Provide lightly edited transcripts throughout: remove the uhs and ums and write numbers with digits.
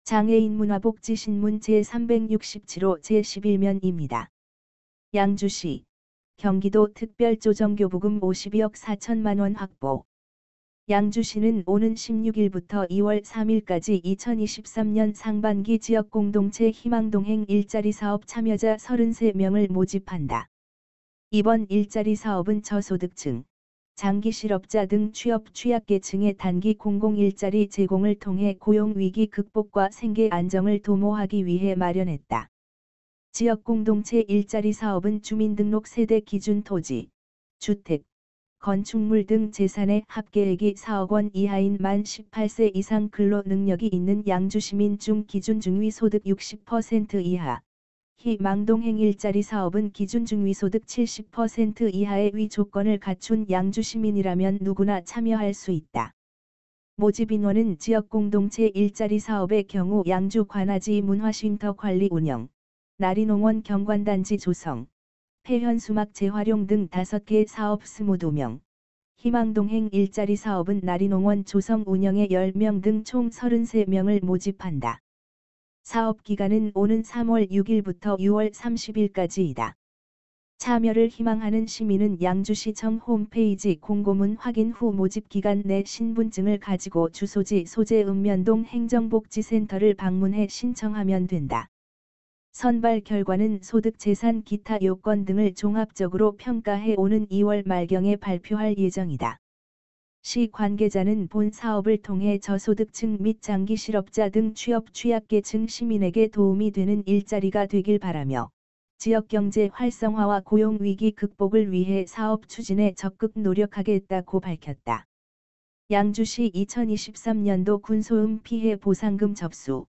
장애인 문화복지신문 제367호 제11면입니다. 양주시 경기도 특별조정교부금 52억 4천만 원 확보. 양주시는 오는 16일부터 2월 3일까지 2023년 상반기 지역공동체 희망동행 일자리 사업 참여자 33명을 모집한다. 이번 일자리 사업은 저소득층, 장기 실업자 등 취약계층의 단기 공공일자리 제공을 통해 고용위기 극복과 생계 안정을 도모하기 위해 마련했다. 지역공동체 일자리 사업은 주민등록 세대 기준 토지, 주택, 건축물 등 재산의 합계액이 4억 원 이하인 만 18세 이상 근로 능력이 있는 양주시민 중 기준 중위소득 60% 이하, 희망동행 일자리 사업은 기준 중위소득 70% 이하의 위 조건을 갖춘 양주시민이라면 누구나 참여할 수 있다. 모집 인원은 지역공동체 일자리 사업의 경우 양주 관아지 문화쉼터 관리 운영, 나리농원 경관단지 조성, 폐현수막 재활용 등 5개 사업 22명, 희망동행 일자리 사업은 나리농원 조성 운영에 10명 등 총 33명을 모집한다. 사업 기간은 오는 3월 6일부터 6월 30일까지이다. 참여를 희망하는 시민은 양주시청 홈페이지 공고문 확인 후 모집 기간 내 신분증을 가지고 주소지 소재 읍면동 행정복지센터를 방문해 신청하면 된다. 선발 결과는 소득 재산 기타 요건 등을 종합적으로 평가해 오는 2월 말경에 발표할 예정이다. 시 관계자는 본 사업을 통해 저소득층 및 장기 실업자 등 취약계층 시민에게 도움이 되는 일자리가 되길 바라며 지역경제 활성화와 고용위기 극복을 위해 사업 추진에 적극 노력하겠다고 밝혔다. 양주시 2023년도 군소음 피해 보상금 접수.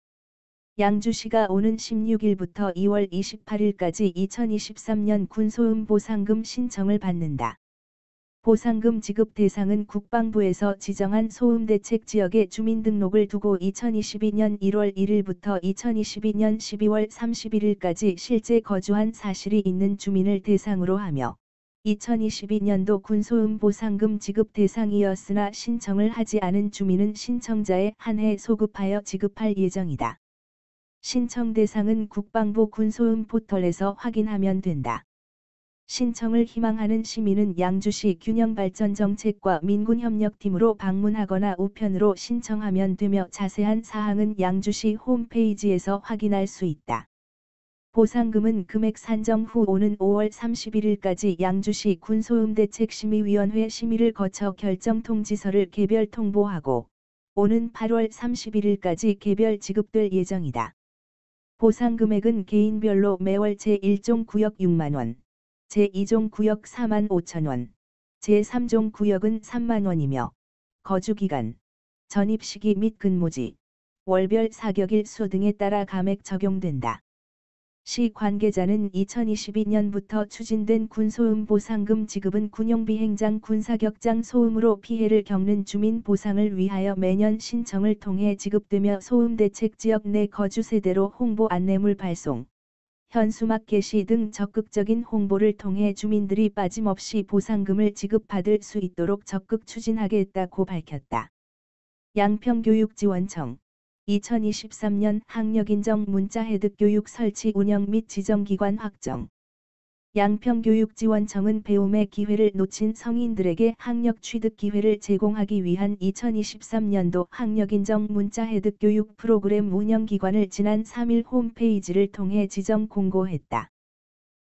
양주시가 오는 16일부터 2월 28일까지 2023년 군소음 보상금 신청을 받는다. 보상금 지급 대상은 국방부에서 지정한 소음대책 지역에 주민등록을 두고 2022년 1월 1일부터 2022년 12월 31일까지 실제 거주한 사실이 있는 주민을 대상으로 하며 2022년도 군소음 보상금 지급 대상이었으나 신청을 하지 않은 주민은 신청자에 한해 소급하여 지급할 예정이다. 신청 대상은 국방부 군소음 포털에서 확인하면 된다. 신청을 희망하는 시민은 양주시 균형발전정책과 민군협력팀으로 방문하거나 우편으로 신청하면 되며 자세한 사항은 양주시 홈페이지에서 확인할 수 있다. 보상금은 금액 산정 후 오는 5월 31일까지 양주시 군소음대책심의위원회 심의를 거쳐 결정 통지서를 개별 통보하고 오는 8월 31일까지 개별 지급될 예정이다. 보상금액은 개인별로 매월 제1종 구역 6만원, 제2종 구역 4만 5천 원, 제3종 구역은 3만 원이며 거주기간, 전입시기 및 근무지, 월별 사격일 수 등에 따라 감액 적용된다. 시 관계자는 2022년부터 추진된 군소음 보상금 지급은 군용비행장 군사격장 소음으로 피해를 겪는 주민 보상을 위하여 매년 신청을 통해 지급되며 소음대책 지역 내 거주 세대로 홍보 안내물 발송, 현수막 게시 등 적극적인 홍보를 통해 주민들이 빠짐없이 보상금을 지급받을 수 있도록 적극 추진하겠다고 밝혔다. 양평교육지원청 2023년 학력인정 문자해득교육 설치 운영 및 지정기관 확정. 양평교육지원청은 배움의 기회를 놓친 성인들에게 학력 취득 기회를 제공하기 위한 2023년도 학력인정 문자해득교육 프로그램 운영기관을 지난 3일 홈페이지를 통해 지정 공고했다.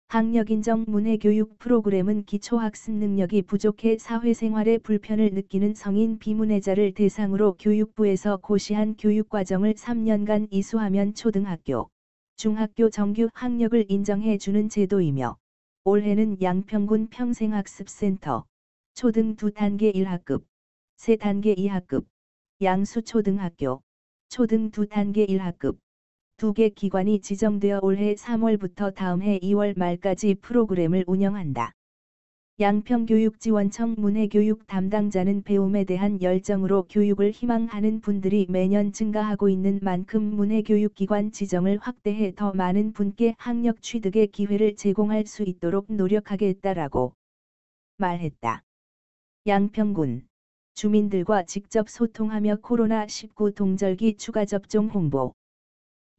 학력인정 문해교육 프로그램은 기초학습 능력이 부족해 사회생활에 불편을 느끼는 성인 비문해자를 대상으로 교육부에서 고시한 교육과정을 3년간 이수하면 초등학교, 중학교 정규 학력을 인정해 주는 제도이며 올해는 양평군 평생학습센터, 초등 2단계 1학급, 3단계 2학급, 양수초등학교, 초등 2단계 1학급, 2개 기관이 지정되어 올해 3월부터 다음해 2월 말까지 프로그램을 운영한다. 양평교육지원청 문해교육 담당자는 배움에 대한 열정으로 교육을 희망하는 분들이 매년 증가하고 있는 만큼 문해교육기관 지정을 확대해 더 많은 분께 학력 취득의 기회를 제공할 수 있도록 노력하겠다라고 말했다. 양평군 주민들과 직접 소통하며 코로나19 동절기 추가 접종 홍보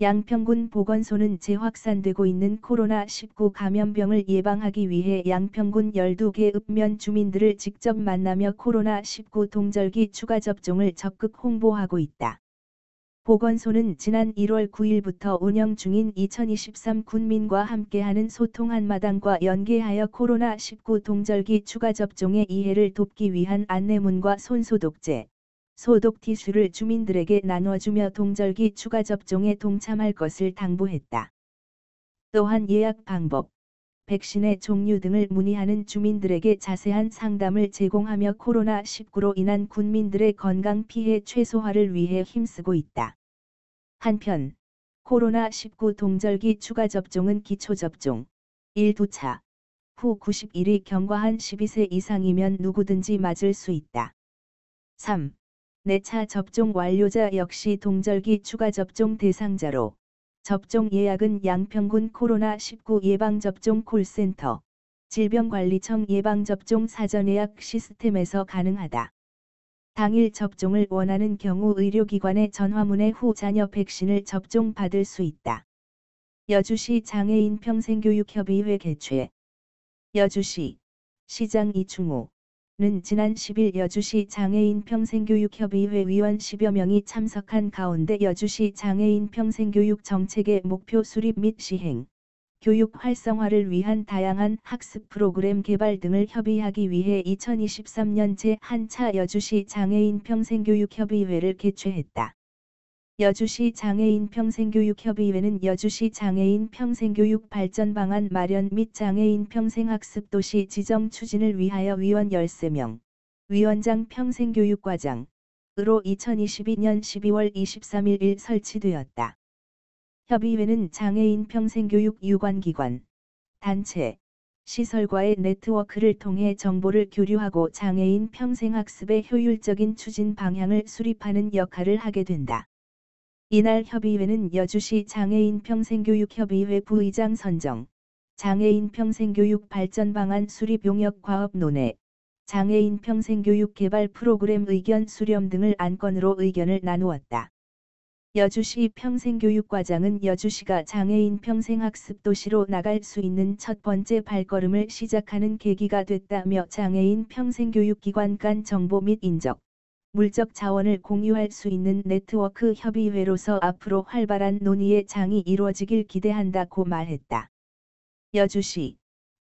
양평군 보건소는 재확산되고 있는 코로나19 감염병을 예방하기 위해 양평군 12개 읍면 주민들을 직접 만나며 코로나19 동절기 추가 접종을 적극 홍보하고 있다. 보건소는 지난 1월 9일부터 운영 중인 2023 군민과 함께하는 소통 한마당과 연계하여 코로나19 동절기 추가 접종의 이해를 돕기 위한 안내문과 손소독제, 소독 티슈를 주민들에게 나눠주며 동절기 추가 접종에 동참할 것을 당부했다. 또한 예약 방법, 백신의 종류 등을 문의하는 주민들에게 자세한 상담을 제공하며 코로나19로 인한 군민들의 건강 피해 최소화를 위해 힘쓰고 있다. 한편, 코로나19 동절기 추가 접종은 기초접종, 1~2차, 후 90일이 경과한 12세 이상이면 누구든지 맞을 수 있다. 3. 4차 접종 완료자 역시 동절기 추가 접종 대상자로 접종 예약은 양평군 코로나19 예방접종 콜센터, 질병관리청 예방접종 사전예약 시스템에서 가능하다. 당일 접종을 원하는 경우 의료기관에 전화문의 후 자녀 백신을 접종받을 수 있다. 여주시 장애인 평생교육협의회 개최. 여주시 시장 이충우 는 지난 10일 여주시 장애인 평생교육협의회 위원 10여 명이 참석한 가운데 여주시 장애인 평생교육 정책의 목표 수립 및 시행, 교육 활성화를 위한 다양한 학습 프로그램 개발 등을 협의하기 위해 2023년 제1차 여주시 장애인 평생교육협의회를 개최했다. 여주시 장애인 평생교육협의회는 여주시 장애인 평생교육 발전 방안 마련 및 장애인 평생학습 도시 지정 추진을 위하여 위원 13명, 위원장 평생교육과장으로 2022년 12월 23일 설치되었다. 협의회는 장애인 평생교육 유관기관, 단체, 시설과의 네트워크를 통해 정보를 교류하고 장애인 평생학습의 효율적인 추진 방향을 수립하는 역할을 하게 된다. 이날 협의회는 여주시 장애인 평생교육협의회 부의장 선정, 장애인 평생교육 발전 방안 수립 용역 과업 논의, 장애인 평생교육 개발 프로그램 의견 수렴 등을 안건으로 의견을 나누었다. 여주시 평생교육과장은 여주시가 장애인 평생학습 도시로 나갈 수 있는 첫 번째 발걸음을 시작하는 계기가 됐다며 장애인 평생교육기관 간 정보 및 인적, 물적 자원을 공유할 수 있는 네트워크 협의회로서 앞으로 활발한 논의의 장이 이루어지길 기대한다고 말했다. 여주시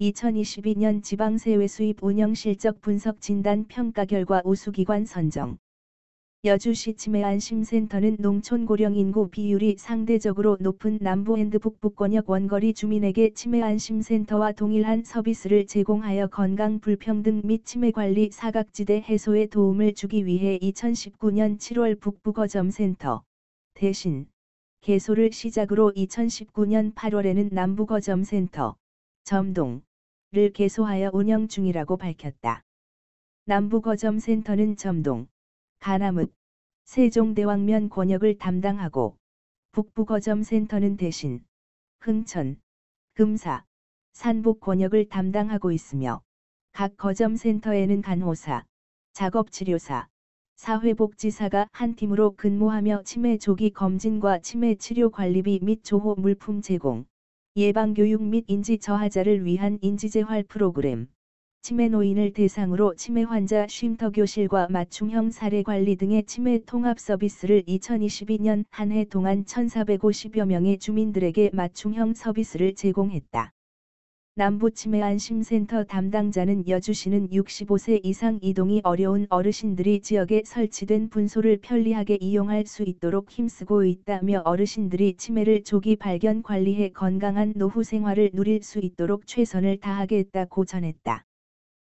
2022년 지방세외 수입 운영 실적 분석 진단 평가 결과 우수기관 선정. 여주시 치매안심센터는 농촌 고령 인구 비율이 상대적으로 높은 남부 앤 북부권역 원거리 주민에게 치매안심센터와 동일한 서비스를 제공하여 건강 불평등 및 치매관리 사각지대 해소에 도움을 주기 위해 2019년 7월 북부거점센터 대신 개소를 시작으로 2019년 8월에는 남부거점센터 점동을 개소하여 운영 중이라고 밝혔다. 남부거점센터는 점동, 가남읍, 세종대왕면 권역을 담당하고 북부거점센터는 대신 흥천, 금사, 산복 권역을 담당하고 있으며 각 거점센터에는 간호사, 작업치료사, 사회복지사가 한 팀으로 근무하며 치매 조기 검진과 치매 치료 관리비 및 조호 물품 제공, 예방교육 및 인지 저하자를 위한 인지재활 프로그램, 치매 노인을 대상으로 치매 환자 쉼터 교실과 맞춤형 사례 관리 등의 치매 통합 서비스를 2022년 한 해 동안 1,450여 명의 주민들에게 맞춤형 서비스를 제공했다. 남부치매안심센터 담당자는 여주시는 65세 이상 이동이 어려운 어르신들이 지역에 설치된 분소를 편리하게 이용할 수 있도록 힘쓰고 있다며 어르신들이 치매를 조기 발견 관리해 건강한 노후 생활을 누릴 수 있도록 최선을 다하겠다고 전했다.